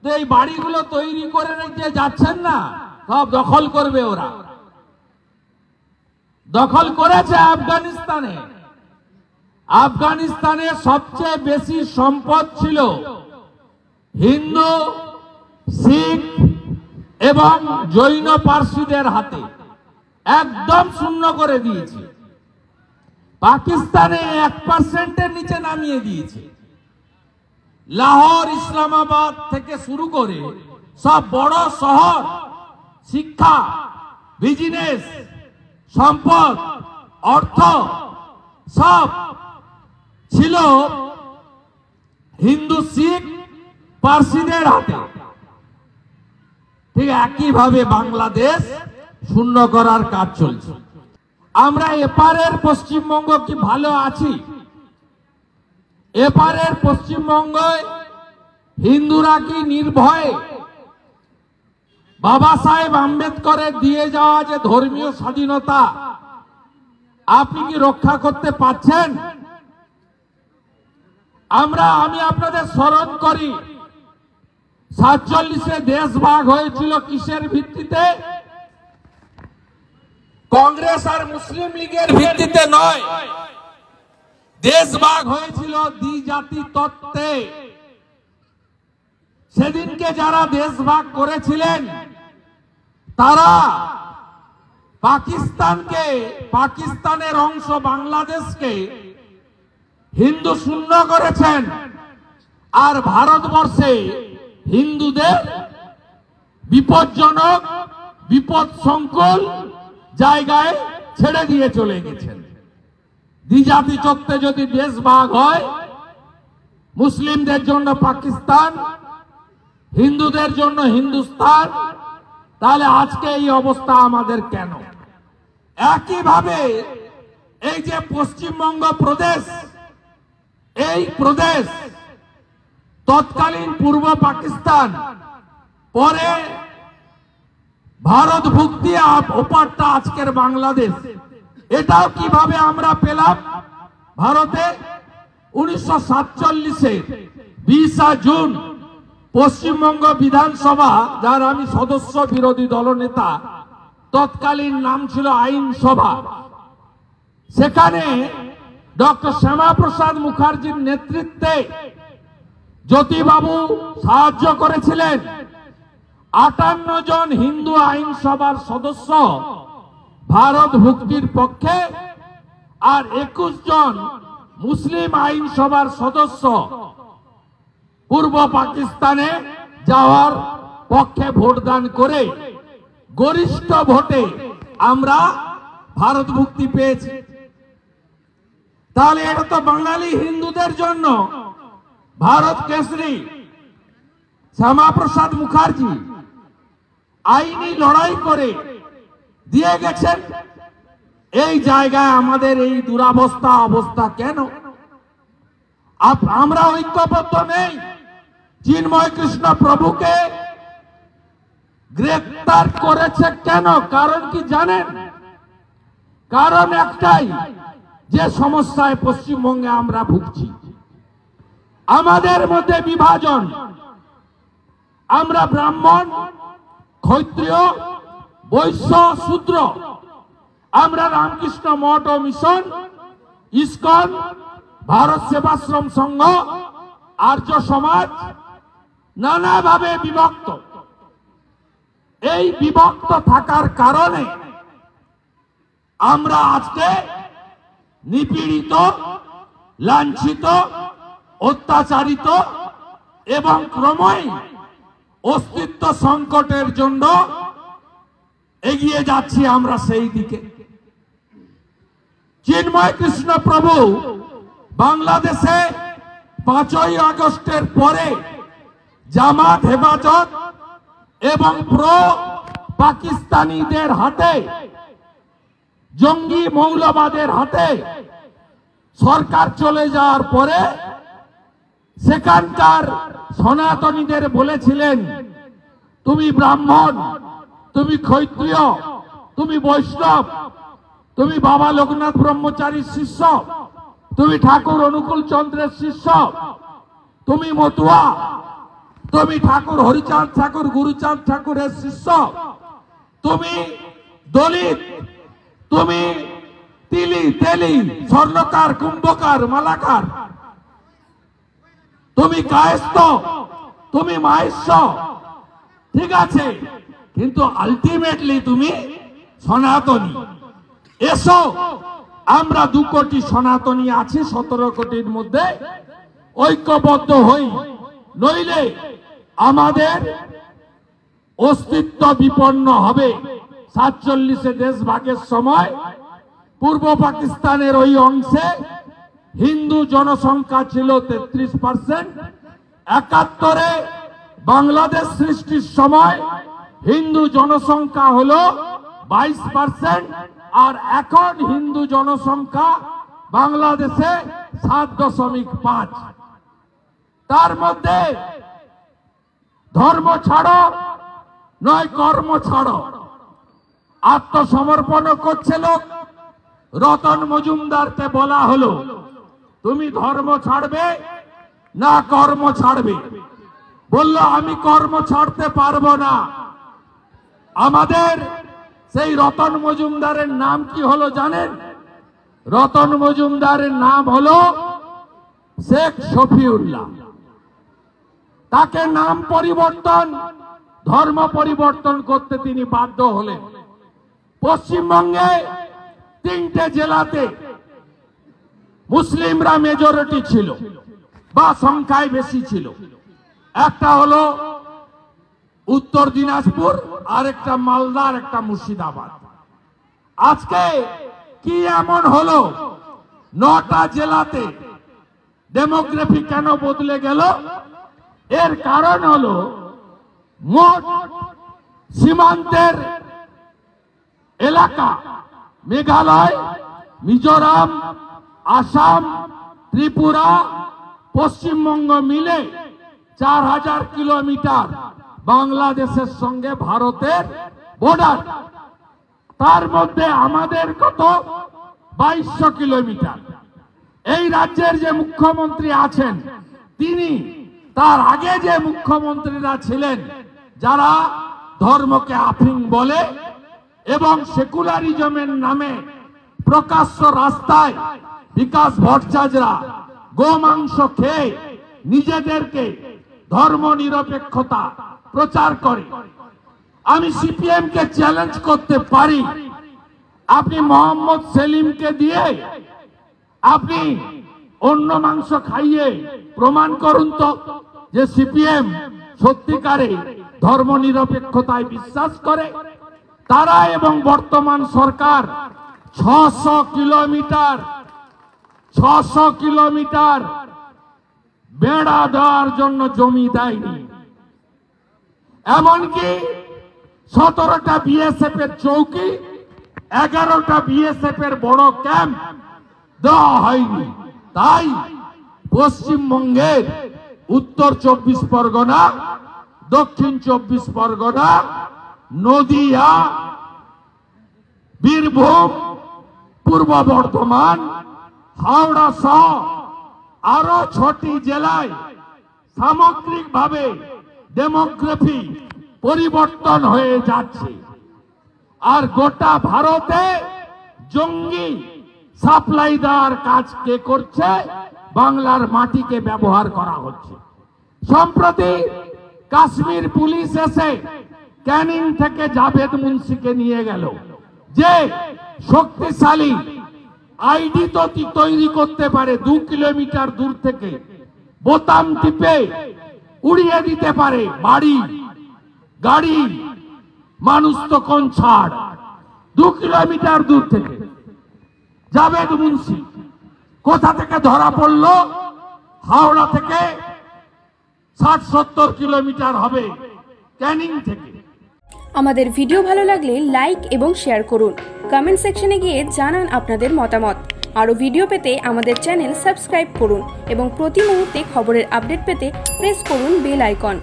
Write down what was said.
তো এই বাড়িগুলো তৈরি করে রেখে যাচ্ছেন না, সব দখল করবে ওরা। দখল করেছে আফগানিস্তানে। আফগানিস্তানে সবচেয়ে বেশি সম্পদ ছিল হিন্দু, শিখ এবং জৈন পার্সিদের হাতে, একদম শূন্য করে দিয়েছে। পাকিস্তানে 1% নিচে নামিয়ে দিয়েছে। লাহোর, ইসলামাবাদ থেকে শুরু করে সব বড় শহর, শিক্ষা, বিজনেস, সম্পদ, অর্থ সব ছিল হিন্দু, শিখ, পার্সিদের হাতে। ঠিক একইভাবে বাংলাদেশ শূন্য করার কাজ চলছে। আমরা এপারের পশ্চিমবঙ্গ কি ভালো আছি? এপারের পশ্চিমবঙ্গে হিন্দুরা কি নির্ভয়ে বাবা সাহেব আম্বেদকরের দিয়ে যাওয়া যে ধর্মীয় স্বাধীনতা আপনি কি রক্ষা করতে পারছেন? আমি আপনাদের স্মরণ করি, 47-এ দেশ ভাগ হয়েছিল কিসের ভিত্তিতে? কংগ্রেস আর মুসলিম লীগের ভিত্তিতে নয়, দেশ ভাগ হয়েছিল দ্বিজাতি তত্ত্বে। সেদিনকে যারা দেশ ভাগ করেছিলেন তারা পাকিস্তানের অংশ বাংলাদেশকে হিন্দু শূন্য করেছেন, আর ভারতবর্ষে হিন্দুদের বিপজ্জনক, বিপদ সংকুল জায়গায় ছেড়ে দিয়ে চলে গেছেন। দ্বিজাতি তত্ত্বে যদি দেশ ভাগ হয়, মুসলিমদের জন্য পাকিস্তান, হিন্দুদের জন্য হিন্দুস্তান, তাহলে আজকে এই অবস্থা আমাদের কেন? একইভাবে এই যে পশ্চিমবঙ্গ প্রদেশ, এই প্রদেশ তৎকালীন পূর্ব পাকিস্তান, পরে ভারত ভুক্তি, ওপারটা আজকের বাংলাদেশ। এটাও কিভাবে আমরা পেলাম? ভারতে 1947-এ 20 জুন পশ্চিমবঙ্গ বিধানসভা, যার আমি সদস্য, বিরোধী দলনেতা, তৎকালীন নাম ছিল আইনসভা, সেখানে ডক্টর শ্যামাপ্রসাদ মুখার্জির নেতৃত্বে জ্যোতিবাবু সাহায্য করেছিলেন। 58 জন হিন্দু আইনসভার সদস্য ভারত ভুক্তির পক্ষে, আর 21 জন মুসলিম আইনসভার সদস্য পূর্ব পাকিস্তানে যাওয়ার পক্ষে ভোটদান করে গরিষ্ঠ ভোটে আমরা ভারত ভুক্তি পেয়েছি। তাহলে এটা তো বাঙালি হিন্দুদের জন্য ভারত কেশরী শ্যামাপ্রসাদ মুখার্জি আইনি লড়াই করে দিয়ে গেছেন। এই জায়গায় আমাদের এই অবস্থা কেন? আমরা ঐক্যবদ্ধ নেই। চিন্ময় কৃষ্ণ প্রভুকে গ্রেফতার করেছে কেন? কারণ কি জানেন? কারণ একটাই, যে সমস্যায় পশ্চিমবঙ্গে আমরা ভুগছি, আমাদের মধ্যে বিভাজন। আমরা ব্রাহ্মণ, ক্ষত্রিয়, বৈশ্য, শূদ্র। আমরা রামকৃষ্ণ মঠ ও মিশন, ইসকন, ভারত সেবাশ্রম সংঘ, আর্য সমাজ নানাভাবে বিভক্ত। এই বিভক্ত থাকার কারণে আমরা আজকে নিপীড়িত, লাঞ্ছিত, অত্যাচারিত এবং ক্রমেই অস্তিত্ব সংকটের জন্য এগিয়ে যাচ্ছি আমরা সেই দিকে। চিন্ময় কৃষ্ণ প্রভু বাংলাদেশে 5ই আগস্টের পরে জামাত, হেফাজত এবং প্রো পাকিস্তানিদের হাতে, জঙ্গি মৌলবাদের হাতে সরকার চলে যাওয়ার পরে সেখানকার সনাতনীদের বলেছিলেন, তুমি ব্রাহ্মণ, তুমি ক্ষত্রিয়, তুমি বৈষ্ণব, তুমি বাবা লোকনাথ ব্রহ্মচারীর শিষ্য, তুমি ঠাকুর অনুকূল চন্দ্রের শিষ্য, তুমি মতুয়া, তুমি ঠাকুর হরিচাঁদ ঠাকুর গুরুচাঁদ ঠাকুরের শিষ্য, তুমি দলিত, তুমি তিলি তেলি স্বর্ণকার কুম্ভকার মালাকার, তুমি কায়স্থ, তুমি মাহেশ্ব, ঠিক আছে, কিন্তু আলটিমেটলি তুমি সনাতনী। এসো আমরা 2 কোটি সনাতনী আছি 17 কোটির মধ্যে, ঐক্যবদ্ধ হই, নইলে আমাদের অস্তিত্ব বিপন্ন হবে। 47-এ দেশ ভাগের সময় পূর্ব পাকিস্তানের ওই অংশে হিন্দু জনসংখ্যা ছিল 33%, 71-এ বাংলাদেশ সৃষ্টির সময় হিন্দু জনসংখ্যা হলো 22%, আর এখন হিন্দু জনসংখ্যা বাংলাদেশে 7.5। তার মধ্যে ধর্ম ছাড়ো নয় কর্ম ছাড়ো, আত্মসমর্পণ করছে লোক। রতন মজুমদারকে বলা হলো তুমি ধর্ম ছাড়বে না কর্ম ছাড়বে, বলল আমি কর্ম ছাড়তে পারবো না। আমাদের সেই রতন মজুমদারের নাম কি হলো জানেন? রতন মজুমদারের নাম হলো শেখ শফিউল্লাহ। তাকে নাম পরিবর্তন, ধর্ম পরিবর্তন করতে তিনি বাধ্য হলেন। পশ্চিমবঙ্গে 3টে জেলাতে মুসলিমরা মেজরিটি ছিল বা সংখ্যায় বেশি ছিল। একটা হলো উত্তর দিনাজপুর, আরেকটা মালদা, আর একটা মুর্শিদাবাদ। আজকে কি এমন হলো 9টা জেলাতে ডেমোগ্রাফি কেন বদলে গেল? এর কারণ হলো মোট সীমান্তের এলাকা মেঘালয়, মিজোরাম, আসাম, ত্রিপুরা, পশ্চিমবঙ্গ মিলে 4000 কিলোমিটার বাংলাদেশের সঙ্গে ভারতের বর্ডার। তার মধ্যে আমাদের কত 2200 কিলোমিটার। এই রাজ্যের যে মুখ্যমন্ত্রী আছেন তিনি, তার আগে যে মুখ্যমন্ত্রীরা ছিলেন যারা ধর্মকে আফিং বলে এবং সেকুলারিজমের নামে প্রকাশ্য রাস্তায় বিকাশ ভট্টাচার্যরা গোমাংস খেয়ে নিজেদেরকে ধর্ম নিরপেক্ষতা প্রচার করে। আমি সিপিএম কে চ্যালেঞ্জ করতে পারি, আপনি মোহাম্মদ সেলিমকে দিয়ে আপনি অন্য মাংস খাইয়ে প্রমাণ করুন তো যে সিপিএম সত্যিকারে ধর্ম নিরপেক্ষতায় বিশ্বাস করে। তারা এবং বর্তমান সরকার 600 কিলোমিটার বেড়া দেওয়ার জন্য জমি দেয়নি। এমনকি 17টা বিএসএফ এর চৌকি, 11টা বিএসএফ এর বড় ক্যাম্প দেওয়া হয়নি। তাই পশ্চিমবঙ্গের উত্তর 24 পরগনা, দক্ষিণ 24 পরগনা, নদিয়া, বীরভূম, পূর্ব বর্ধমান, হাওড়া সহ আরো 6টি জেলায় সামগ্রিকভাবে ডেমোগ্রাফি পরিবর্তন হয়ে যাচ্ছে। আর গোটা ভারতে জঙ্গি সাপ্লাই দেওয়ার কাজ কে করছে? বাংলার মাটিকে ব্যবহার করা হচ্ছে। সম্প্রতি কাশ্মীর পুলিশ এসে ক্যানিং থেকে জাভেদ মুন্সিকে নিয়ে গেল, যে শক্তিশালী আইডি তো তৈরি করতে পারে, 2 কিলোমিটার দূর থেকে বোতাম টিপে উড়িয়ে দিতে পারে বাড়ি, গাড়ি, মানুষ তো কোন ছাড়। 2 কিলোমিটার দূর থেকে জাভেদ মুন্সি কোথা থেকে ধরা পড়লো? হাওড়া থেকে 60-70 কিলোমিটার হবে ক্যানিং থেকে। আমাদের ভিডিও ভালো লাগলে লাইক এবং শেয়ার করুন। কমেন্ট সেকশনে গিয়ে জানান আপনাদের মতামত। আরও ভিডিও পেতে আমাদের চ্যানেল সাবস্ক্রাইব করুন এবং প্রতি মুহূর্তে খবরের আপডেট পেতে প্রেস করুন বেল আইকন।